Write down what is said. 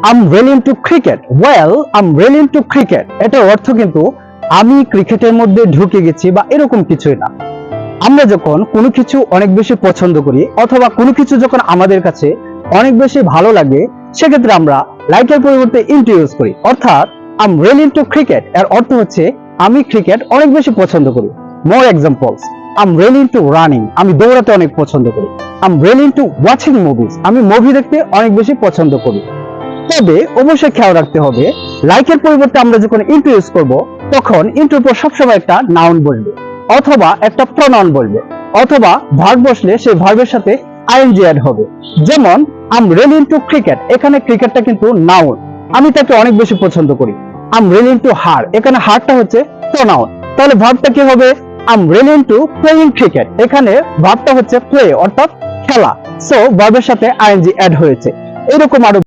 I'm really into cricket. Well, I'm really into cricket. এটার অর্থ কিন্তু আমি ক্রিকেটের মধ্যে ঢুকে গেছি বা এরকম কিছুই না। আমরা যখন কোনো কিছু অনেক বেশি পছন্দ করি অথবা কোনো কিছু যখন আমাদের কাছে অনেক বেশি ভালো লাগে, সেক্ষেত্রে আমরা লাইকের পরিবর্তে ইনটু ইউজ করি। অর্থাৎ I'm really into cricket এর অর্থ হচ্ছে আমি ক্রিকেট অনেক বেশি পছন্দ করি। More examples. I'm really into running. আমি দৌড়াতে অনেক পছন্দ করি। I'm really into watching movies. আমি মুভি দেখতে অনেক বেশি পছন্দ করি। তবে অবশ্যই খেয়াল রাখতে হবে, লাইকের পরিবর্তে আমরা যখন ইনটু ইউজ করব, তখন ইনটুর পর সবসময় একটা নাউন বলবে অথবা একটা প্রনাউন বলবে অথবা ভার্ব বসলে সেই ভার্বের সাথে আইএনজি অ্যাড হবে। যেমন I'm really into cricket, এখানে ক্রিকেটটা কিন্তু নাউন, আমি তাকে অনেক বেশি পছন্দ করি। I'm really into her, এখানে হারটা হচ্ছে প্রনাউন, তাহলে ভার্বটা কি হবে? I'm really into playing cricket, এখানে ভার্বটা হচ্ছে প্লে অর্থাৎ খেলা। সো ভার্বের সাথে আইএনজি অ্যাড হয়েছে। এরকম আরো